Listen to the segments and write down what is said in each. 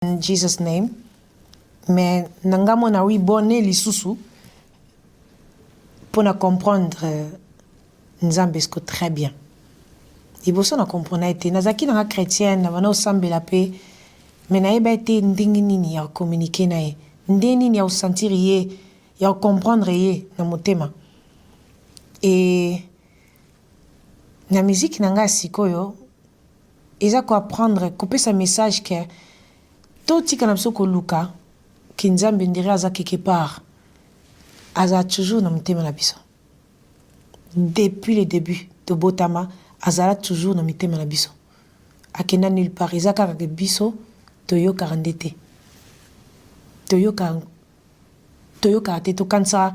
In Jesus' name. Mais nangamo na wi bonne lisusu pour na comprendre nzambesko très bien. Iboso na comprendre été nazaki na chrétienne na bana osambela pe mais na eba été ndingi nini ya communiquer na ye ndeni nini ya sentir ye ya comprendre ye na motema. Et na musique nanga sikoyo eza ko apprendre couper sa message que tout tika na biso ko luka ki nzambe ndire aza quelque part aza toujours na motema na biso depuis le début de botama azala toujours na motema na biso akenda nulle part eza kaka ke biso toyoka ndete toyoka te tokanisa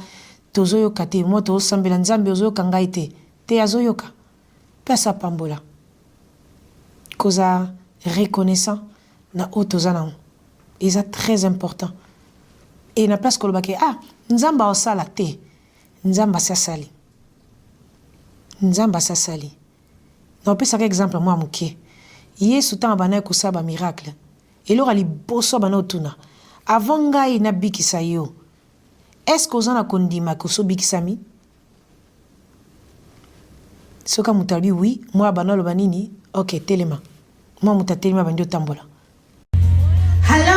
tozoyoka te mo tozosambela nzambe ozoyoka ngai te azoyoka mpe asapambola koza reconnaissant na oyo toza nango eza très important et na place kolobaki nzambe aosala te nzambe asasali na opesaka exemple mwa moke yesu ntango bana kosala bamiracle eloko liboso bana otuna avant ngai nabikisa yo est-ce que oza na kondima kosobikisami soka moto alobi oui mwa bana aloba nini ok telema mwa moto atelema bandi otambola. Hello!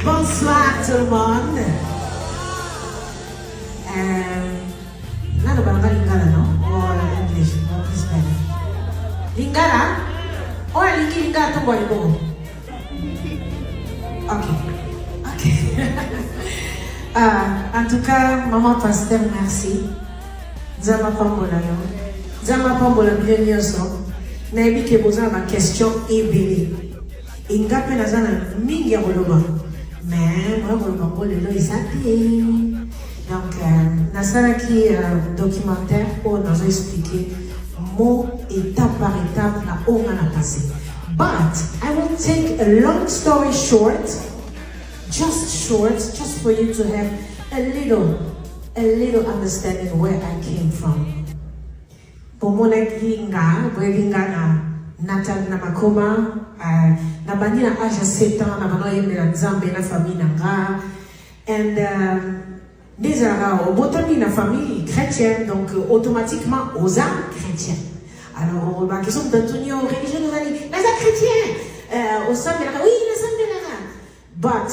Bonsoir tout le monde. Nano banga lingala no? Or English? What is better? Lingala? Or lingala to boy bo? Okay. En tout cas, maman pasteur, merci. Zama pambola yo. Zama pambola bien nyoso. Nayebi ke boza ma question ebele. Ingape nazana mingi ya koloba. Mais moi koloba bolelo ezate. Donc nasalaki documentaire pour nous expliquer mot étape par étape na on a passé. But I will take a long story short, just for you to have a little understanding where I came from. Pomona kinga, bwelinga na natal na makoma, na bandi na âge de 7 ans, na bano yembe na nzambe na famille na nga. And déjà, botami na famille chrétienne, donc automatiquement aux âmes chrétiens. Alors, la question d'Antonio, religion nous a dit, les âmes chrétiens, au sein de la oui, les âmes de la but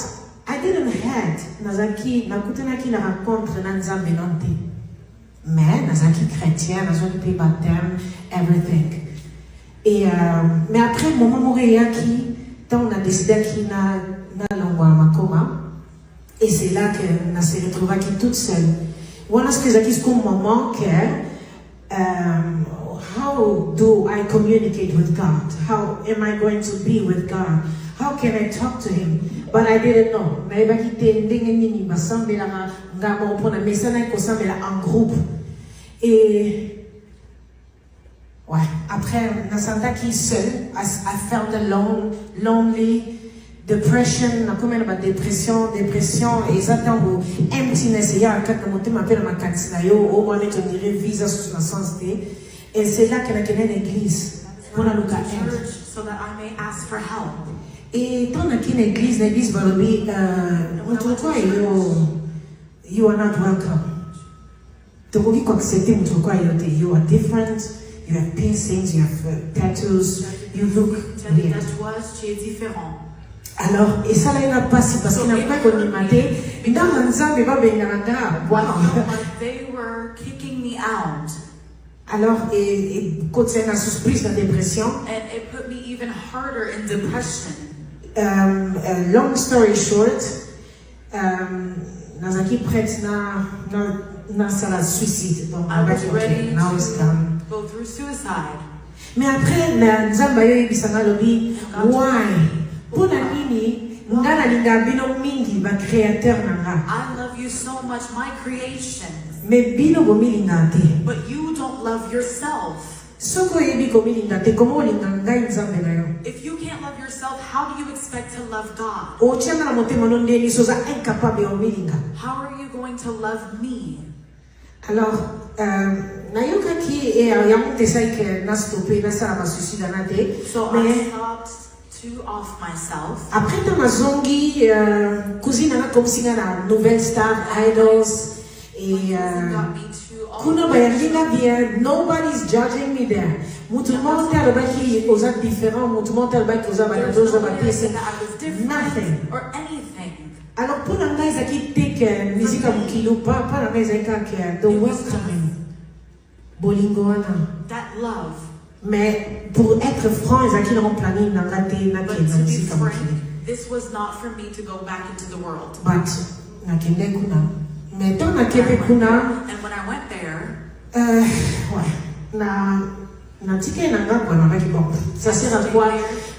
I didn't had nazaki nakutanaki na rencontre na nzambe nante. Mais nazaki chrétien, nazaki pe baptême, everything. Et mais après moment moriaki, tant on a décidé qu'il na longwa makoma. Et c'est là que na se retrouva qui toute seule. Wana skizaki comme moment que how do I communicate with God? How am I going to be with God? How can I talk to him? But I didn't know. Naeba kite ndenge nini basambela ngamo pona mesana ko sambela en groupe. Et ouais, après nasanta ki seul, I felt alone, lonely, depression, na comme na dépression et ça tant emptiness ya kat na motema pe na makati na yo au moins te dirait visa sur la santé. Et c'est là que na kena l'église pour na luka so that I may ask for help. Et tant qu'une église balobi, you are not welcome. You are different. You have piercings. You have tattoos. You look weird. Tu es différent. Alors, et ça là il n'a pas si parce qu'il n'a pas connu maté. They were kicking me out. Alors, et quand c'est une surprise la dépression. And it put me even harder in depression. Long story short, nazaki prête na sala suicide. Donc, I was ready to go through suicide. Mais après, nzamba yo ibisanga lobi, why? Pona nini ngana linga bino mingi ba créateur nanga. I love you so much, my creation. Mais bino bomi linga te. But you don't love yourself. If you can't love yourself, how do you expect to love God? How are you going to love me? Alors, nayokaki et yango tesai que na stoppé na sala suicide na te. So I stopped to off myself. Après dans ma zongi cousine na comme singa na Nouvelle Star Idols et kuna bayalinga bien, nobody's judging me there. Mutu monte albaki oza différent, mutu monte albaki oza banadoza batese nothing or anything. Alors pour nanga ezaki take musique à mukilo pas nanga ezaki que the welcoming bolingo wana That love. mais pour être franc ezaki na planning nanga te na But ke to be musique à frank, mukilo this was not for me to go back into the world. but nakende kuna mais tant nakende kuna And when I went there, ouais na tike nanga kwa nabaki bon ça sert à quoi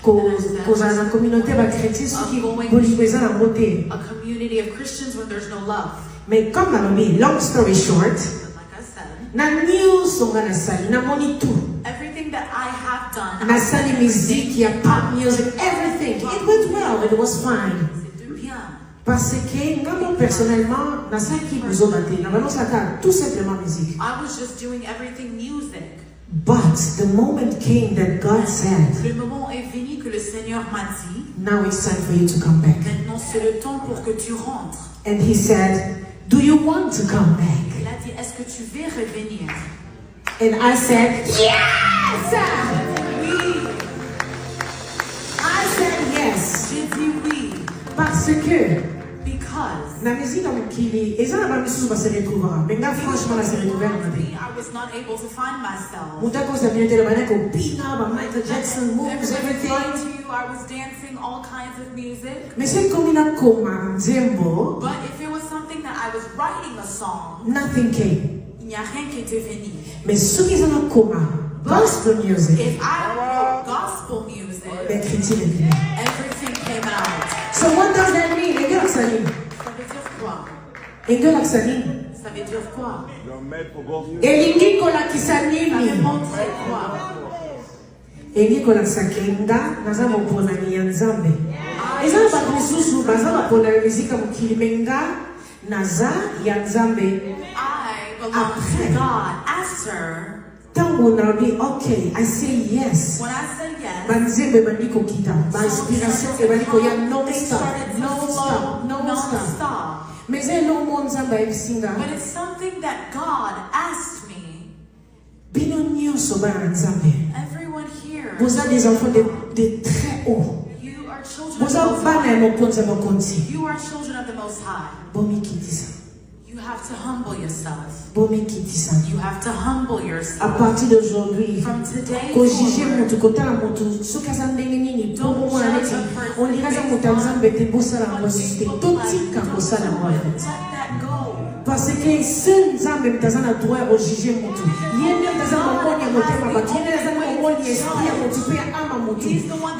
kozala na communauté bakrétien soki bolingo eza nango te a community of Christians when there's no love. mais comme nalobi long story short But like I said, na news nga nasali namoni tout everything that I have done, nasali musique ya pop music everything it went well it was fine c'était bien. parce que nga personnellement nasalaki besoin te na banosaka tout simplement musique I was just doing everything music. but the moment came that God said Le moment est venu que le Seigneur m'a dit, now it's time for you to come back maintenant c'est le temps pour que tu rentres. and he said do you want to come back Il a dit, est-ce que tu veux revenir? and I said yes Oui. I said yes J'ai dit oui. parce que Because na musique ya mokili eza na bamisusu base retrouvera mais nga franchement na se retrouver na te I was not able to find myself. moto akosa bino te bana kopina ba Michael Jackson moves Everybody everything lied to you. I was dancing all kinds of music. mais c'est comme na koma nzembo But if it was something that I was writing a song, nothing came il n'y a rien qui était venu. mais soki eza na koma gospel music If I wrote gospel music, bakriti levine everything came out. so what does that mean engela nini Ça veut dire quoi? engela nini Ça veut dire quoi? elingi kolakisa Ça nini veut montrer quoi? elingi kolakisa kenga naza moponami ya nzambe eza na bato misusu baza bapona ya mizika mokili me nga naza ya nzambe I belong to God. After, ntango nalobi okay I say yes when I said yes, banzembo ebandi kokita bainspiration ebandi koya they non-stop started to flow non-stop. mais eza eloko mo nzambe ayebisinga But it's something that God asked me. bino nyonso bana na nzambe Everyone here, boza des enfants de très haut you are children of the boza Most bana ya High. mokonzi ya mokonzi You are children of the Most High. bomikitisa You have to humble yourself. bomikitisa You have to humble à yourself. partir d'aujourd'hui From today kojuge forward, motu kotala motu soki aza ndenge nini bomomona neti ondira aza moto ya nzambe te bosala yango lisusu te totika kosala yango let afet that go. parce que seul nzambe moto aza na droit ya kojuge motu ye nde moto aza momoni ya motema bato ye nde aza momoni ya esprit ya motu mpe ya ama motu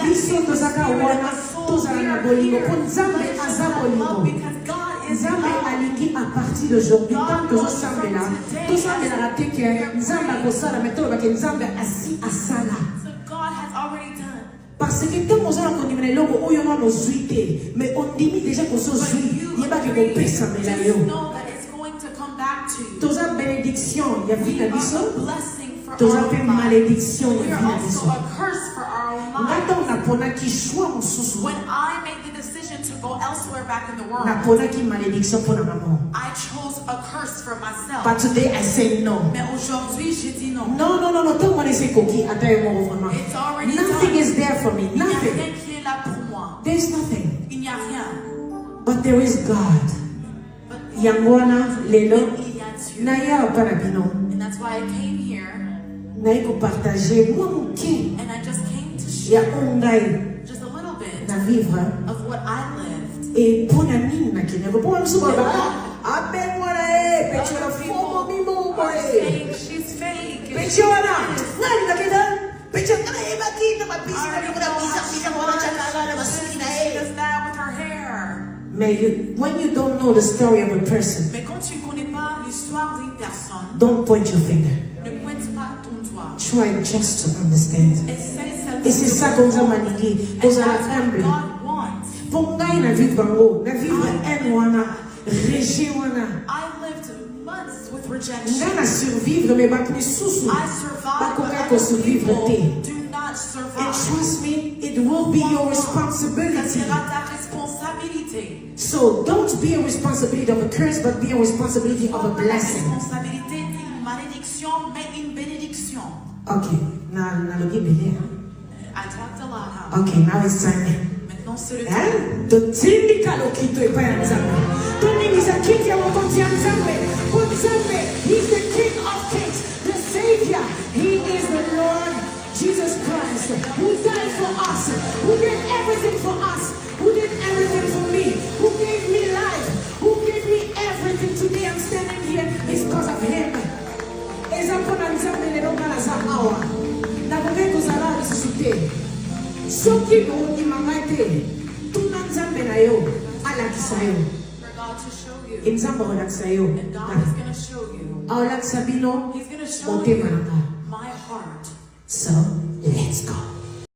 biso tozaka wana tozala na bolingo mpo nzambe aza bolingo Because God is nzambe alingi à partir d'aujourd'hui tant tozosambela tosambelaka te ke nzambe akosala me tolobake nzambe asi asala So God has already done. parce que ntango ozala kondima na eloko oyo wana ozwi te mais ondimi deja kozozwi yebaki kopesamela yo Just know that it's going to come back to you. toza bénédiction ya vi We na are biso a blessing for toza our mpe own lives. malédiction We ya are vi na also biso a curse for our own nga lives. ntango naponaki shwa mosusu When I made the decision to go elsewhere back in the world, naponaki malédiction mpo na mama I chose a curse for myself. but today I say no Mais aujourd'hui, j'ai dit non. non ntango wana esi ekoki ata yo moko vraiment It's already nothing done. is there for me Il n'y a nothing rien qui est là pour moi. there's nothing Il n'y a rien. but there is God But yango wana lelo il y a Dieu. naya epa na bino And that's why I came here nayi kopartage mwa moke and I just came to ya share oyo ngai just a little bit na vivre of what I lived. e mpo na nini nakendeko mpo na biso baloba abengwana e peti wana fomo mimombo Are e saying she's fake. peti wana nani nakenda peti wana ebaki na mapisi na biko na bisa mwana chakanga na masiki na She e does that with her hair. mais when you don't know the story of a person Mais quand tu ne connais pas l'histoire d'une personne, don't point your finger ne pointe pas ton doigt. try just to understand Essaie et c'est ça comme ça malingi kozala humble God wants. mpo ngai na vivre bango na vivre haine wana rejet wana I lived months with rejection. Nga na survivre, mais bak ni susu. I survive, Bak but ko other survivre people te. do not And survive. trust me, it will be your Ça responsibility. sera ta responsabilité. So don't be a responsibility of a curse, but be a responsibility of a La blessing. responsabilité d'une malédiction, mais une bénédiction. Okay, now look at me. I talked a lot, huh? Okay, now it's time. Maintenant, c'est le temps. Totindi kalokito epa ya Nzambe. Tondimisa kiti ya mokonzi ya Nzambe. For Nzambe, he's the King of Kings, the Savior. He is the Lord Jesus Christ, who died for us, who did everything for us, who did everything for me, who gave me life, who gave me everything. Today I'm standing here is because of him. Ezapona Nzambe lero ngala za awa. Na boke kozala lisusu te. Soki ondimanga te, tuna Nzambe na yo, alakisa yo. For God to show you. Nzambe alakisa yo. And God is going to show you. Alakisa bino, He's going to show motema you nanga. my heart. So, let's go.